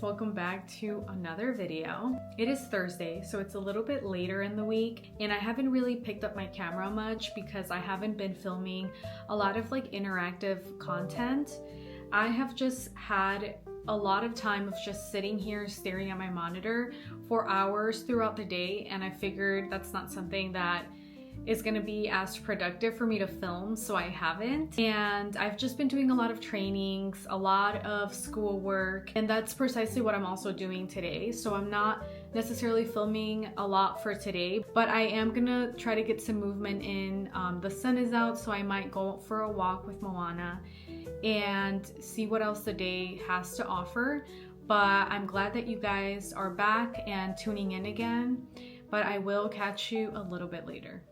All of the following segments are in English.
welcome back to another video. It is Thursday, so it's a little bit later in the week, and I haven't really picked up my camera much because I haven't been filming a lot of like interactive content. I have just had a lot of time of just sitting here staring at my monitor for hours throughout the day, and I figured that's not something that is going to be as productive for me to film, so I haven't. And I've just been doing a lot of trainings, a lot of schoolwork, and that's precisely what I'm also doing today. So I'm not necessarily filming a lot for today, but I am gonna try to get some movement in. The sun is out, so I might go for a walk with Moana and see what else the day has to offer. But I'm glad that you guys are back and tuning in again, but I will catch you a little bit later.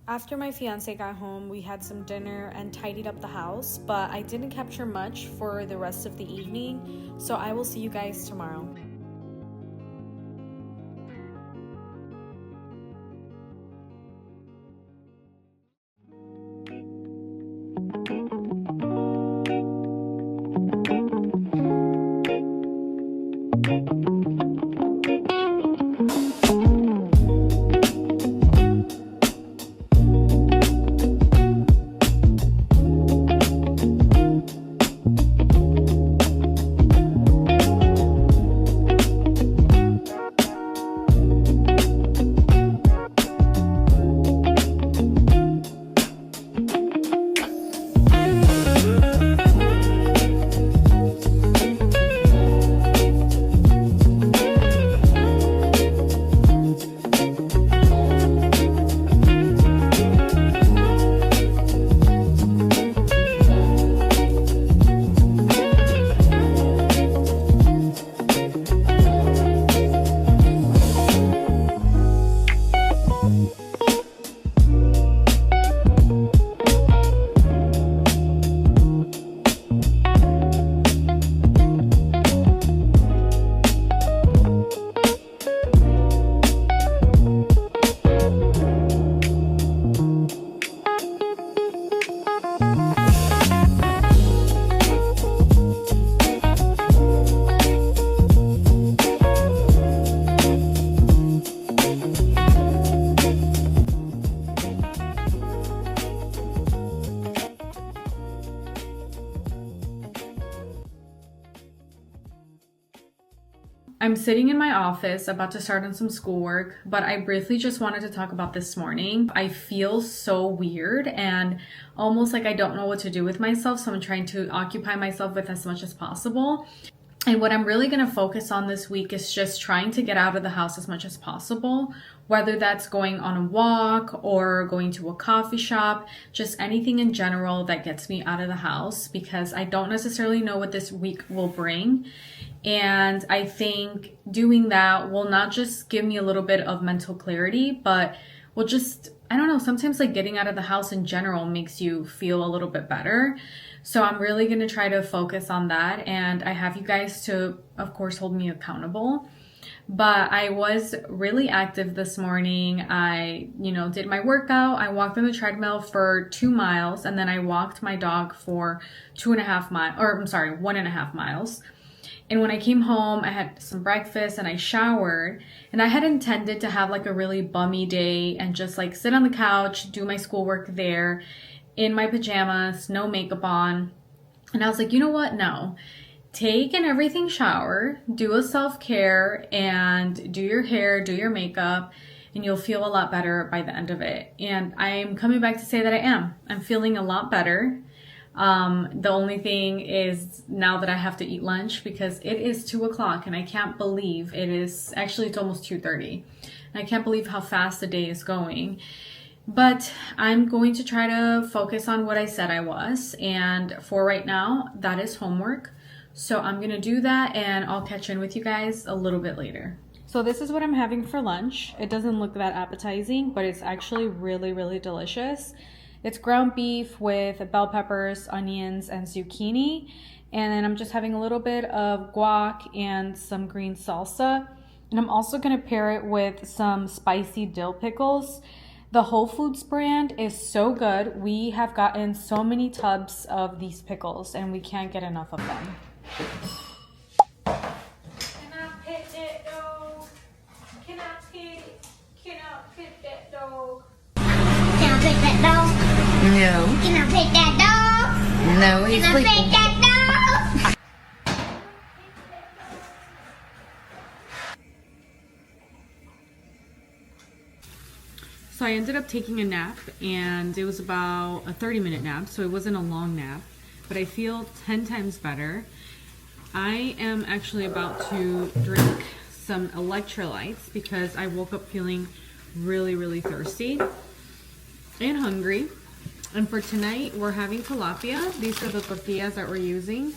After my fiance got home, we had some dinner and tidied up the house, but I didn't capture much for the rest of the evening, so I will see you guys tomorrow. I'm sitting in my office about to start on some schoolwork, but I briefly just wanted to talk about this morning. I feel so weird and almost like I don't know what to do with myself, so I'm trying to occupy myself with as much as possible. And what I'm really going to focus on this week is just trying to get out of the house as much as possible, whether that's going on a walk or going to a coffee shop, just anything in general that gets me out of the house, because I don't necessarily know what this week will bring. And I think doing that will not just give me a little bit of mental clarity, but will just, I don't know, sometimes like getting out of the house in general makes you feel a little bit better. So I'm really going to try to focus on that. And I have you guys to, of course, hold me accountable. But I was really active this morning. I, did my workout. I walked on the treadmill for 2 miles, and then I walked my dog for 1.5 miles. And when I came home, I had some breakfast and I showered, and I had intended to have like a really bummy day and just like sit on the couch, do my schoolwork there in my pajamas, no makeup on. And I was like, you know what? No. Take an everything shower, do a self-care, and do your hair, do your makeup, and you'll feel a lot better by the end of it. And I'm coming back to say that I am. I'm feeling a lot better. The only thing is now that I have to eat lunch because it is 2 o'clock and I can't believe it's almost 2:30. And I can't believe how fast the day is going. But I'm going to try to focus on what I said I was. And for right now, that is homework. So I'm going to do that and I'll catch in with you guys a little bit later. So this is what I'm having for lunch. It doesn't look that appetizing, but it's actually really, really delicious. It's ground beef with bell peppers, onions, and zucchini. And then I'm just having a little bit of guac and some green salsa. And I'm also going to pair it with some spicy dill pickles. The Whole Foods brand is so good. We have gotten so many tubs of these pickles and we can't get enough of them. Can I pet that dog? Can I pet that dog? No. Can I pet that dog? No, he's Can I pet sleeping. that dog? So I ended up taking a nap, and it was about a 30-minute nap, so it wasn't a long nap, but I feel 10 times better. I am actually about to drink some electrolytes because I woke up feeling really, really thirsty and hungry. And for tonight, we're having tilapia. These are the tortillas that we're using,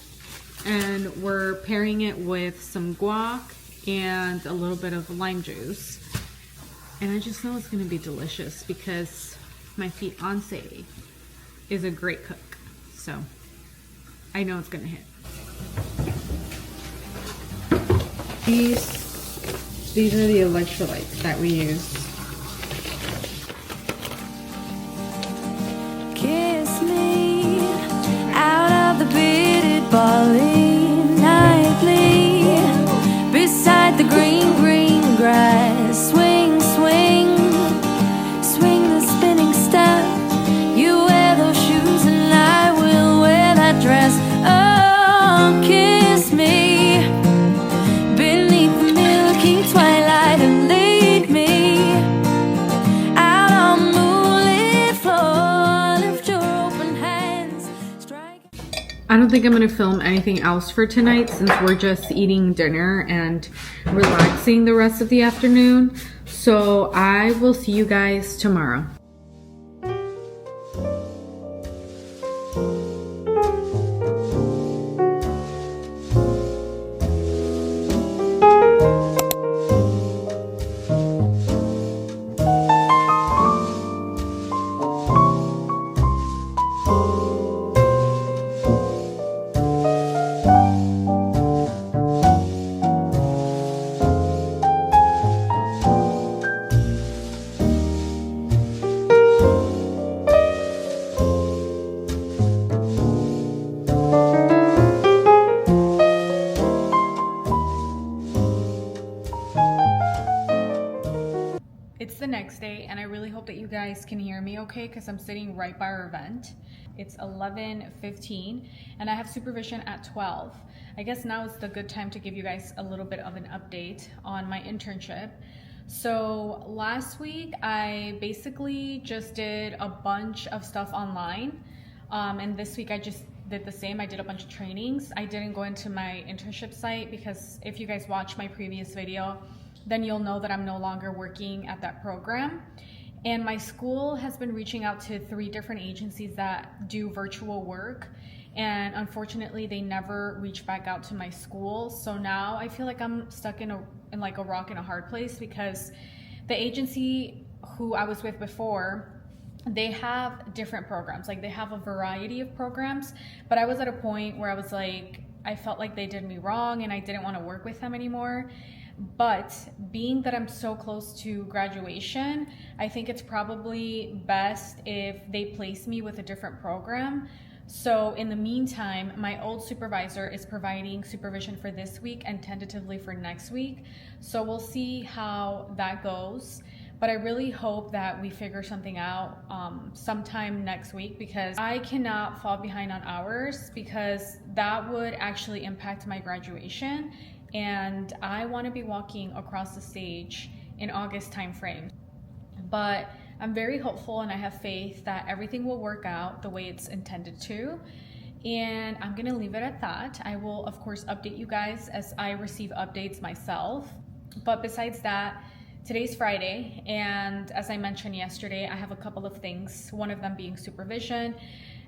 and we're pairing it with some guac and a little bit of lime juice. And I just know it's gonna be delicious because my fiance is a great cook. So I know it's gonna hit. These are the electrolytes that we use. Kiss me out of the bearded barley nightly, beside the green, green grass. Swing, swing, swing the spinning step. You wear those shoes and I will wear that dress. Oh, kiss me beneath the milky twilight and lead me out on the moonlit floor. Lift your open hands, strike. I don't think I'm gonna film anything else for tonight since we're just eating dinner and relaxing the rest of the afternoon. So I will see you guys tomorrow. It's the next day, and I really hope that you guys can hear me okay because I'm sitting right by our vent. It's 11:15 and I have supervision at 12. I guess now is the good time to give you guys a little bit of an update on my internship. So last week I basically just did a bunch of stuff online, and this week I just did the same. I did a bunch of trainings. I didn't go into my internship site because if you guys watch my previous video, then you'll know that I'm no longer working at that program. And my school has been reaching out to 3 different agencies that do virtual work. And unfortunately, they never reached back out to my school. So now I feel like I'm stuck in like a rock and a hard place because the agency who I was with before, they have different programs. Like they have a variety of programs, but I was at a point where I was like, I felt like they did me wrong and I didn't want to work with them anymore. But being that I'm so close to graduation, I think it's probably best if they place me with a different program. So in the meantime, my old supervisor is providing supervision for this week and tentatively for next week. So we'll see how that goes. But I really hope that we figure something out sometime next week because I cannot fall behind on hours because that would actually impact my graduation. And I want to be walking across the stage in August timeframe. But I'm very hopeful and I have faith that everything will work out the way it's intended to. And I'm gonna leave it at that. I will of course update you guys as I receive updates myself. But besides that, today's Friday, and as I mentioned yesterday, I have a couple of things, one of them being supervision.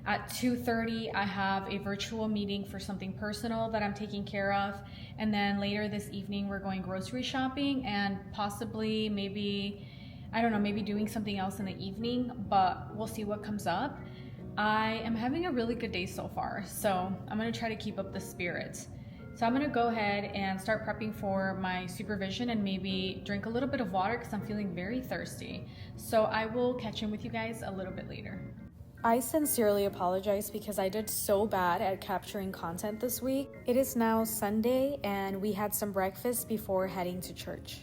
At 2:30, I have a virtual meeting for something personal that I'm taking care of. And then later this evening, we're going grocery shopping and possibly maybe, I don't know, maybe doing something else in the evening, but we'll see what comes up. I am having a really good day so far, so I'm gonna try to keep up the spirit. So I'm gonna go ahead and start prepping for my supervision and maybe drink a little bit of water because I'm feeling very thirsty. So I will catch in with you guys a little bit later. I sincerely apologize because I did so bad at capturing content this week. It is now Sunday and we had some breakfast before heading to church.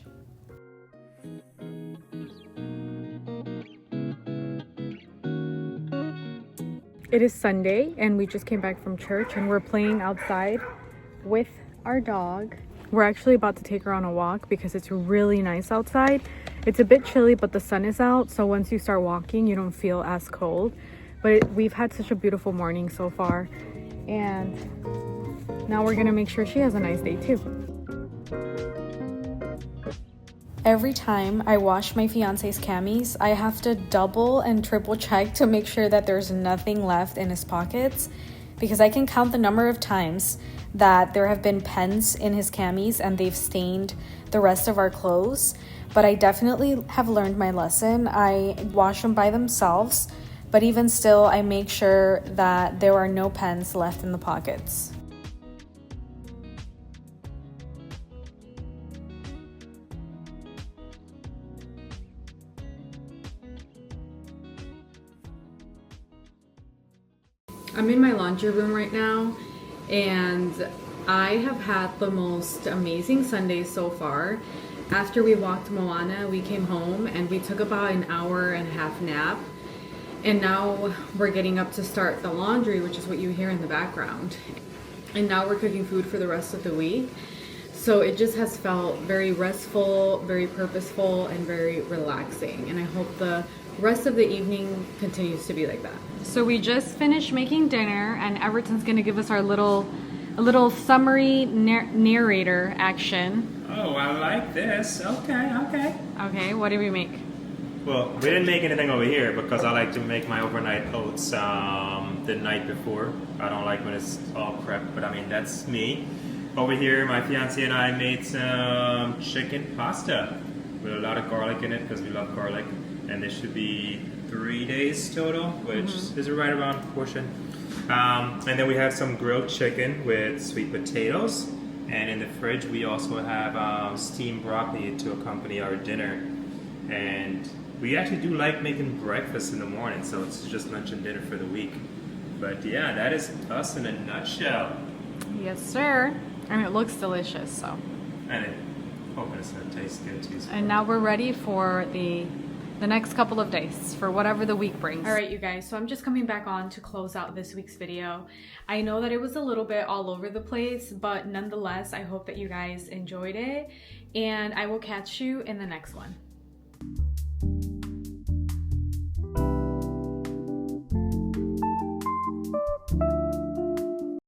It is Sunday and we just came back from church and we're playing outside with our dog. We're actually about to take her on a walk because it's really nice outside. It's a bit chilly, but the sun is out, so once you start walking, you don't feel as cold. But we've had such a beautiful morning so far, and now we're gonna make sure she has a nice day too. Every time I wash my fiance's camis, I have to double and triple check to make sure that there's nothing left in his pockets, because I can count the number of times that there have been pens in his camis and they've stained the rest of our clothes. But I definitely have learned my lesson. I wash them by themselves, but even still, I make sure that there are no pens left in the pockets. I'm in my laundry room right now, and I have had the most amazing Sunday so far. After we walked Moana, we came home and we took about an hour and a half nap. And now we're getting up to start the laundry, which is what you hear in the background. And now we're cooking food for the rest of the week. So it just has felt very restful, very purposeful, and very relaxing. And I hope the rest of the evening continues to be like that. So we just finished making dinner, and Everton's gonna give us our little summary narrator action. Oh, I like this. Okay. Okay, what did we make? Well, we didn't make anything over here because I like to make my overnight oats the night before. I don't like when it's all prepped, but I mean, that's me. Over here, my fiance and I made some chicken pasta with a lot of garlic in it because we love garlic. And there should be 3 days total, which is a right around proportion. And then we have some grilled chicken with sweet potatoes. And in the fridge, we also have steamed broccoli to accompany our dinner. And we actually do like making breakfast in the morning, so it's just lunch and dinner for the week. But yeah, that is us in a nutshell. Yes, sir. And it looks delicious, so. And it hoping it's gonna taste good too. So. And now we're ready for the next couple of days, for whatever the week brings. All right, you guys, so I'm just coming back on to close out this week's video. I know that it was a little bit all over the place, but nonetheless, I hope that you guys enjoyed it, and I will catch you in the next one.